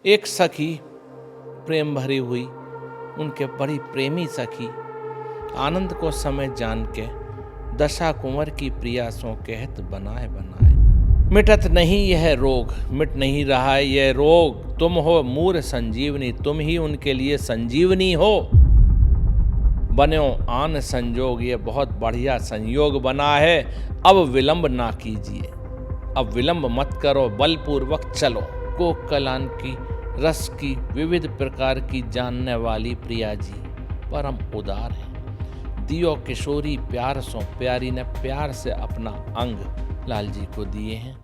एक सखी प्रेम भरी हुई, उनके बड़ी प्रेमी सखी, आनंद को समय जान के दशा कुंवर की प्रियासों कहत बनाए बनाए। मिटत नहीं यह रोग, मिट नहीं रहा यह रोग, तुम हो मूर संजीवनी, तुम ही उनके लिए संजीवनी हो। बन्यो आन संजोग, ये बहुत बढ़िया संयोग बना है। अब विलंब ना कीजिए, अब विलंब मत करो, बलपूर्वक चलो। कोकलान की रस की विविध प्रकार की जानने वाली प्रिया जी परम उदार है। दियो किशोरी प्यार सो, प्यारी ने प्यार से अपना अंग लाल जी को दिए हैं।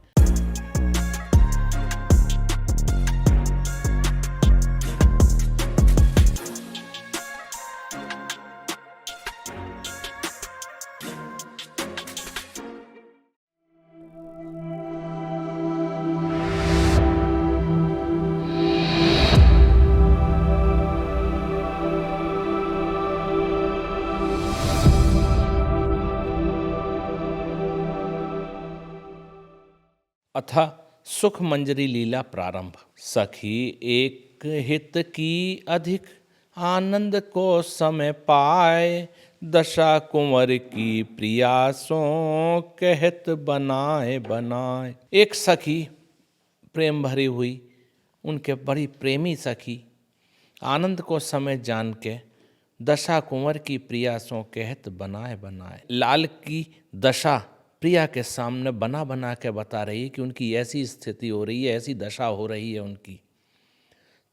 अथा सुख मंजरी लीला प्रारंभ। सखी एक हित की अधिक, आनंद को समय पाए, दशा कुंवर की प्रियासों कहत बनाए बनाए। एक सखी प्रेम भरी हुई, उनके बड़ी प्रेमी सखी, आनंद को समय जान के दशा कुंवर की प्रियासों कहत बनाए बनाए। लाल की दशा प्रिया के सामने बना बना के बता रही है कि उनकी ऐसी स्थिति हो रही है, ऐसी दशा हो रही है उनकी।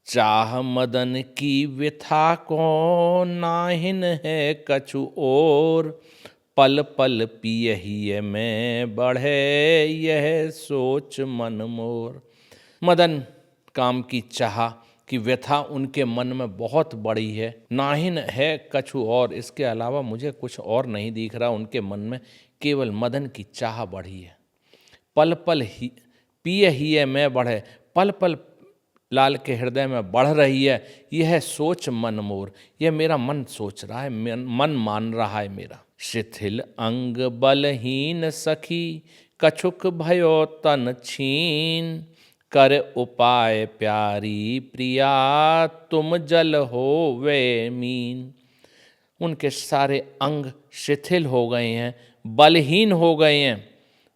चाह मदन की व्यथा को नाहिन है कछु और, पल पल पियहिए में बढ़े यह सोच मन मोर। मदन काम की चाह की व्यथा उनके मन में बहुत बड़ी है। नाहिन है कछु और, इसके अलावा मुझे कुछ और नहीं दिख रहा उनके मन में, केवल मदन की चाह बढ़ी है। पल पल ही पिए ही में बढ़े, पल पल लाल के हृदय में बढ़ रही है यह सोच मन मोर, यह मेरा मन सोच रहा है, मन मान रहा है मेरा। शिथिल अंग बलहीन सखी, कछुक भयो तन छीन, कर उपाय प्यारी प्रिया, तुम जल हो वे मीन। उनके सारे अंग शिथिल हो गए हैं, बलहीन हो गए हैं।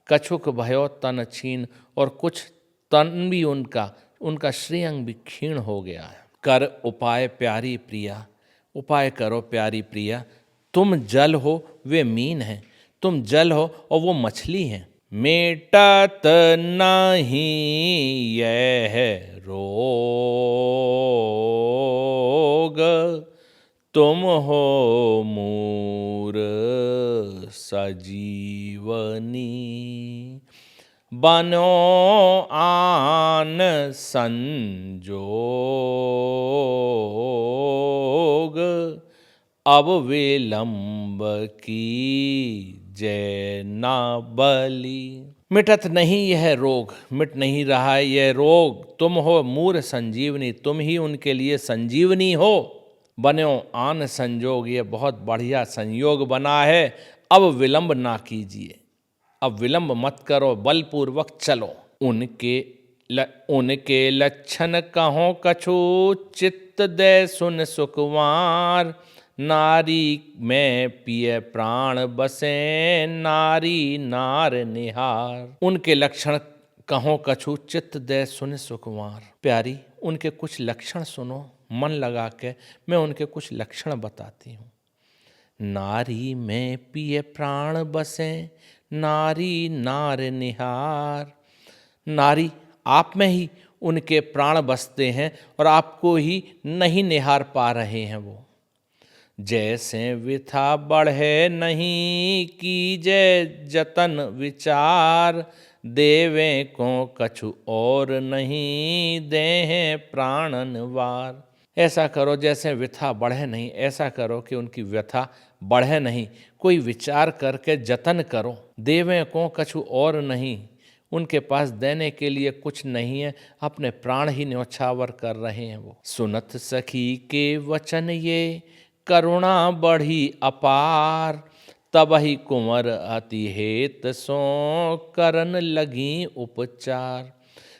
कछुक भयो तन छीन, और कुछ तन भी उनका श्रीअंग भी क्षीण हो गया है। कर उपाय प्यारी प्रिया, उपाय करो प्यारी प्रिया, तुम जल हो वे मीन हैं, तुम जल हो और वो मछली हैं। मेटत नहीं यह रोग, तुम हो मूर सजीवनी, बनो आन संजोग, अब विलंब की जय ना बली। मिटत नहीं यह रोग, मिट नहीं रहा यह रोग, तुम हो मूर संजीवनी, तुम ही उनके लिए संजीवनी हो। बन्यो आन संजोग, ये बहुत बढ़िया संयोग बना है। अब विलंब ना कीजिए, अब विलंब मत करो, बलपूर्वक चलो। उनके लक्षण कहो कछु, चित्त दे सुन सुकुमार, नारी में पिए प्राण बसे, नारी नार निहार। उनके लक्षण कहो कछु, चित्त दे सुन सुकुमार। प्यारी, उनके कुछ लक्षण सुनो, मन लगा के मैं उनके कुछ लक्षण बताती हूँ। नारी में पिए प्राण बसे, नारी नार निहार। नारी आप में ही उनके प्राण बसते हैं और आपको ही नहीं निहार पा रहे हैं वो। जैसे विथा बढ़े नहीं कीजे जतन विचार, देवे को कछु और नहीं देहें प्राणन वार। ऐसा करो जैसे व्यथा बढ़े नहीं, ऐसा करो कि उनकी व्यथा बढ़े नहीं, कोई विचार करके जतन करो। देवे को कछु और नहीं, उनके पास देने के लिए कुछ नहीं है, अपने प्राण ही न्योछावर कर रहे हैं वो। सुनत सखी के वचन ये, करुणा बढ़ी अपार, तबहि कुंवर अति हेत सो, करन लगी उपचार।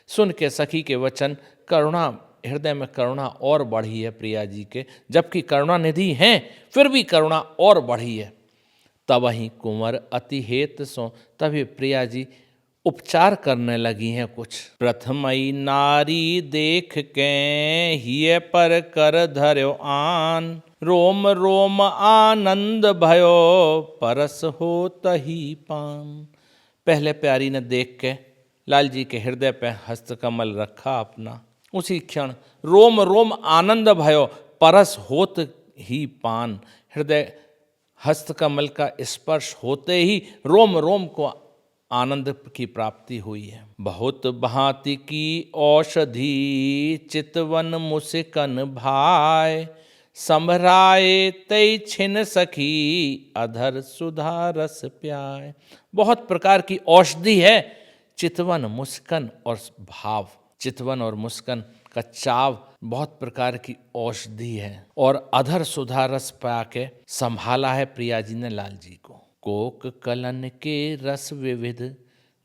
सुन के सखी के वचन करुणा हृदय में करुणा और बढ़ी है प्रिया जी के, जबकि करुणा निधि हैं फिर भी करुणा और बढ़ी है। तब वहीं कुंवर अति हेत सो, तभी प्रिया जी उपचार करने लगी हैं कुछ। प्रथमई नारी देख के हिय पर कर धर्यो आन, रोम रोम आनंद भयो परस हो तही पान। पहले प्यारी ने देख के लाल जी के हृदय पे हस्तकमल रखा अपना, उसी क्षण रोम रोम आनंद भयो परस होत ही पान। हृदय हस्तकमल का स्पर्श होते ही रोम रोम को आनंद की प्राप्ति हुई है। बहुत भांति की औषधि चितवन मुसिकन भाय, संभराए तई छिन सखी अधर सुधा रस प्याय। बहुत प्रकार की औषधि है चितवन मुस्कन और भाव। चितवन और मुस्कन का चाव बहुत प्रकार की औषधि है, और अधर सुधा रस पा के संभाला है प्रिया जी ने लाल जी को। कोक कलन के रस विविध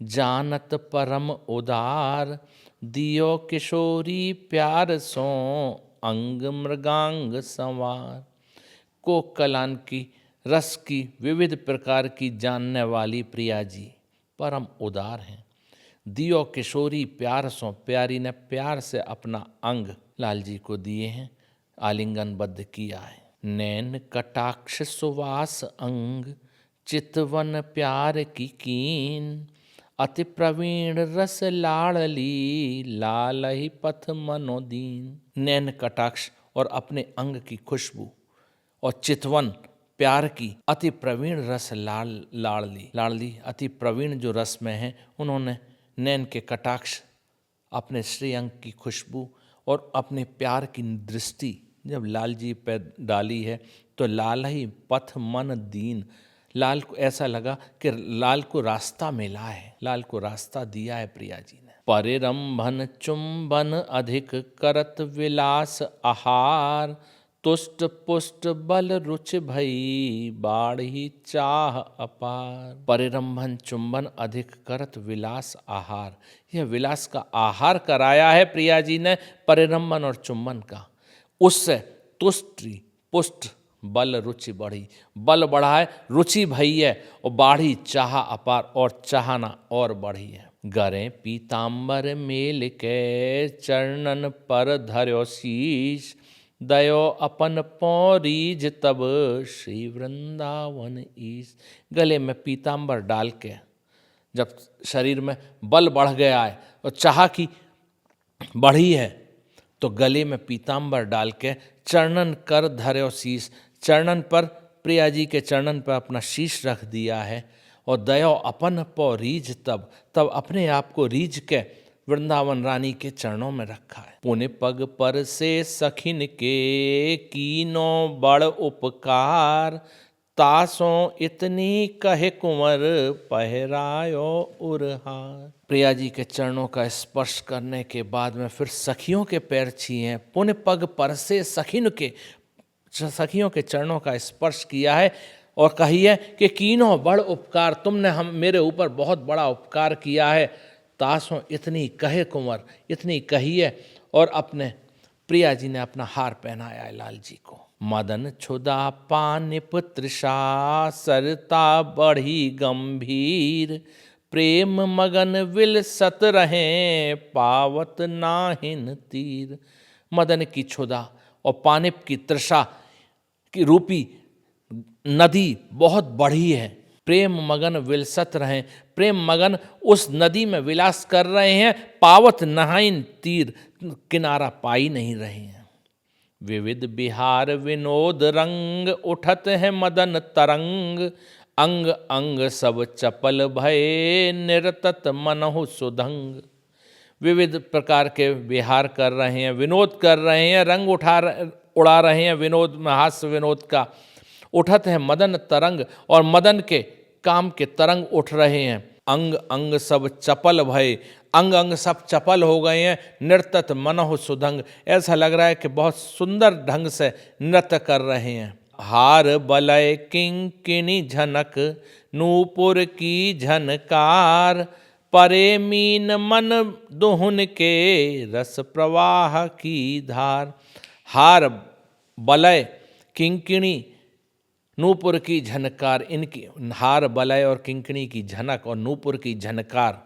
जानत परम उदार, दियो किशोरी प्यार सो अंग मृगांग संवार। कोक कलान की रस की विविध प्रकार की जानने वाली प्रिया जी परम उदार हैं। दियो किशोरी प्यार सो, प्यारी ने प्यार से अपना अंग लाल जी को दिए हैं, आलिंगनबद्ध किया है। नैन कटाक्ष सुवास अंग चितवन प्यार की कीन, अति प्रवीण रस लाड़ली लालहि पथ मनोदीन। नैन कटाक्ष और अपने अंग की खुशबू और चितवन प्यार की अति प्रवीण रस लाड़ली अति प्रवीण जो रस में है, उन्होंने नैन के कटाक्ष अपने श्रीअंग की खुशबू और अपने प्यार की दृष्टि जब लाल जी पे डाली है तो लाल ही पथ मन दीन। लाल को ऐसा लगा कि लाल को रास्ता मिला है, लाल को रास्ता दिया है प्रिया जी ने। परिरंभन चुंबन अधिक करत विलास आहार, तुष्ट पुष्ट बल रुचि भई बाढ़ी चाह अपार। परिरंभन चुंबन अधिक करत विलास आहार, यह विलास का आहार कराया है प्रिया जी ने परिरंभन और चुंबन का। उससे तुष्टि पुष्ट बल रुचि बढ़ी, बल बढ़ा है, रुचि भई है, और बाढ़ी चाह अपार और चाहना और बढ़ी है। गरे पीताम्बर मेल के चरणन पर धर्यो शीश, दयो अपन पौरीज तब श्री वृंदावन ईश। गले में पीताम्बर डाल के जब शरीर में बल बढ़ गया है और चाह की बढ़ी है, तो गले में पीताम्बर डाल के चरणन कर धर्यो शीश, चरणन पर प्रिया जी के चरणन पर अपना शीश रख दिया है, और दयो अपन पौ रीझ तब अपने आप को रीझ के वृंदावन रानी के चरणों में रखा है। पुण्य पग पर से सखिन के कीनो बड़ उपकार, तासों इतनी कहे कुंवर पहरायो उरहार। प्रिया जी के चरणों का स्पर्श करने के बाद में फिर सखियों के पैर छुए, पुण्य पग पर से सखियों के चरणों का स्पर्श किया है और कही है कि कीनो बड़ उपकार, तुमने हम मेरे ऊपर बहुत बड़ा उपकार किया है। तासों इतनी कहे कुंवर, इतनी कही है, और अपने प्रिया जी ने अपना हार पहनाया है लाल जी को। मदन छुदा पानिप तृषा सरता बढ़ी गंभीर, प्रेम मगन विलसत रहे पावत नाहिन तीर। मदन की क्षुधा और पानिप की तृषा की रूपी नदी बहुत बढ़ी है, प्रेम मगन विलसत रहे, प्रेम मगन उस नदी में विलास कर रहे हैं, पावत नहाइन तीर, किनारा पाई नहीं रहे हैं। विविध बिहार विनोद रंग उठत है मदन तरंग, अंग अंग सब चपल भये निरतत मनहु सुधंग। विविध प्रकार के विहार कर रहे हैं, विनोद कर रहे हैं, रंग उड़ा रहे हैं विनोद में, हास्य विनोद का। उठत है मदन तरंग, और मदन के काम के तरंग उठ रहे हैं। अंग अंग सब चपल भय, अंग अंग सब चपल हो गए हैं। नृतत मनहु सुधंग, ऐसा लग रहा है कि बहुत सुंदर ढंग से नृत्य कर रहे हैं। हार बलय किंकिणी झनक नूपुर की झनकार, परे मीन मन दुहुन के रस प्रवाह की धार। हार बलय किंकिणी नूपुर की झनकार, इनकी हार बलय और किंकिणी की झनक और नूपुर की झनकार,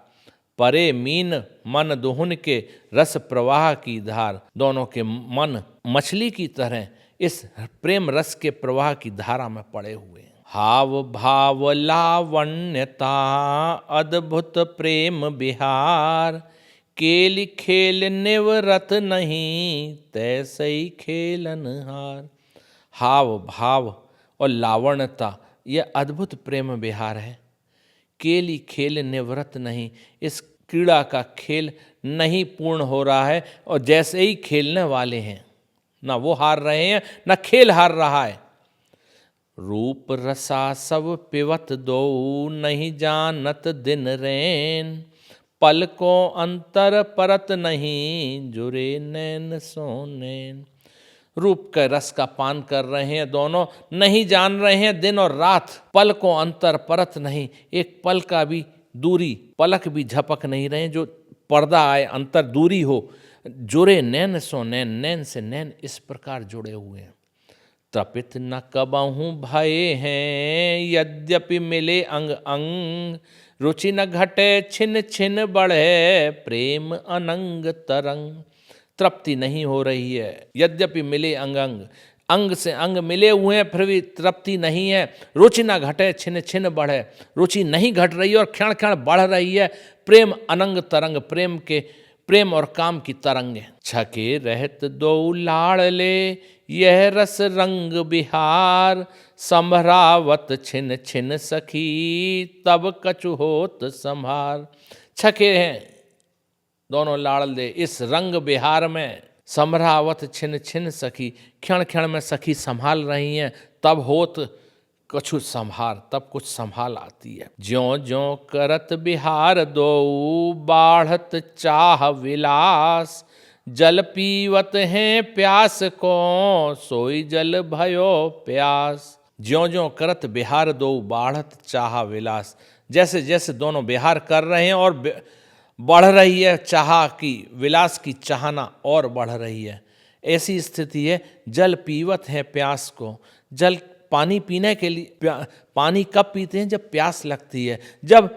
परे मीन मन दुहुन के रस प्रवाह की धार, दोनों के मन मछली की तरह इस प्रेम रस के प्रवाह की धारा में पड़े हुए हैं। हाव भाव लावण्यता अद्भुत प्रेम बिहार, केली खेल निवरत नहीं तैसे ही खेलनहार। हाव भाव और लावण्यता यह अद्भुत प्रेम विहार है। केली खेल निवृत्त नहीं, इस क्रीड़ा का खेल नहीं पूर्ण हो रहा है और जैसे ही खेलने वाले हैं ना वो हार रहे हैं ना खेल हार रहा है। रूप रसा सब पिवत दो नहीं जानत दिन रैन, पलकों अंतर परत नहीं जुरे नैन सो नैन। रूप के रस का पान कर रहे हैं दोनों, नहीं जान रहे हैं दिन और रात, पल को अंतर परत नहीं, एक पल का भी दूरी, पलक भी झपक नहीं रहे, जो पर्दा आए अंतर दूरी हो। जुड़े नैन सो नैन, नैन से नैन इस प्रकार जुड़े हुए हैं। तपित न कबहूँ भये हैं यद्यपि मिले अंग अंग, रुचि न घटे छिन छिन बढ़े प्रेम अनंग तरंग। तृप्ति नहीं हो रही है, यद्यपि मिले अंग अंग, अंग से अंग मिले हुए हैं फिर भी तृप्ति नहीं है। रुचि न घटे छिन छिन बढ़े, रुचि नहीं घट रही और क्षण क्षण बढ़ रही है। प्रेम अनंग तरंग, प्रेम और काम की तरंग है। छके रहत दो लाड़ले यह रस रंग बिहार, संभरावत छिन छिन सखी तब कछु होत संभार। छके हैं दोनों लाड़ले इस रंग बिहार में, संभरावत छिन छिन सखी, क्षण क्षण में सखी संभाल रही हैं, तब होत कछु संभार, तब कुछ संभाल आती है। ज्यों ज्यों करत बिहार दो बाढ़त चाह विलास, जल पीवत हैं प्यास को सोई जल भयो प्यास। ज्यों ज्यों करत बिहार दो बाढ़त चाह विलास, जैसे जैसे दोनों बिहार कर रहे हैं और बढ़ रही है चाह की, विलास की चाहना और बढ़ रही है। ऐसी स्थिति है। जल पीवत है प्यास को, जल पानी पीने के लिए, पानी कब पीते हैं जब प्यास लगती है। जब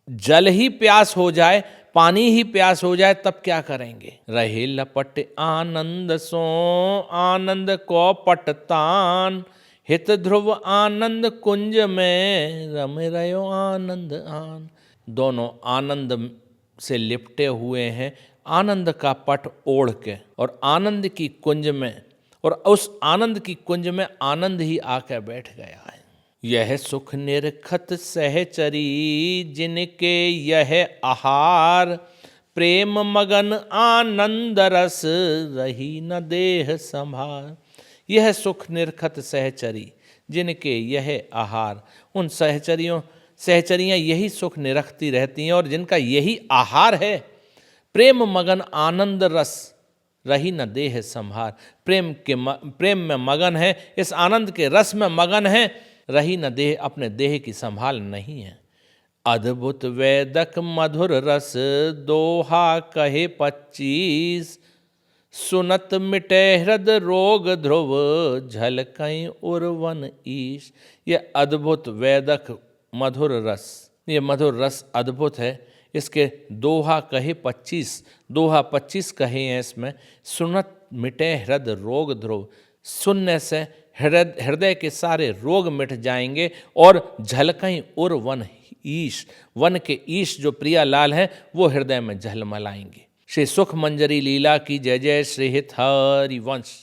जल ही प्यास हो जाए, पानी ही प्यास हो जाए, तब क्या करेंगे। रहे लपट आनंद सो आनंद को पटतान, हित ध्रुव आनंद कुंज में रम रयो आनंद आन। दोनों आनंद से लिपटे हुए हैं, आनंद का पट ओढ़ के, और आनंद की कुंज में, और उस आनंद की कुंज में आनंद ही आकर बैठ गया है। यह सुख निरखत सहचरी जिनके यह आहार, प्रेम मगन आनंद रस रही न देह संभार। यह सुख निरखत सहचरी जिनके यह आहार, उन सहचरियाँ यही सुख निरखती रहती हैं और जिनका यही आहार है। प्रेम मगन आनंद रस रही न देह संभार, प्रेम में मगन है, इस आनंद के रस में मगन है, रही न देह, अपने देह की संभाल नहीं है। अद्भुत वेदक मधुर रस दोहा कहे 25, सुनत मिटे हृद रोग ध्रुव झलकई उर्वन ईश। ये अद्भुत वेदक मधुर रस, ये मधुर रस अद्भुत है। इसके दोहा कहे 25, दोहा 25 कहे हैं इसमें। सुनत मिटे हृद रोग ध्रुव, सुनने से हृदय के सारे रोग मिट जाएंगे। और झलकई उर वन ईश, वन के ईश जो प्रियालाल हैं वो हृदय में झलमलाएंगे। श्री सुख मंजरी लीला की जय जय। श्री हित हरि वंश।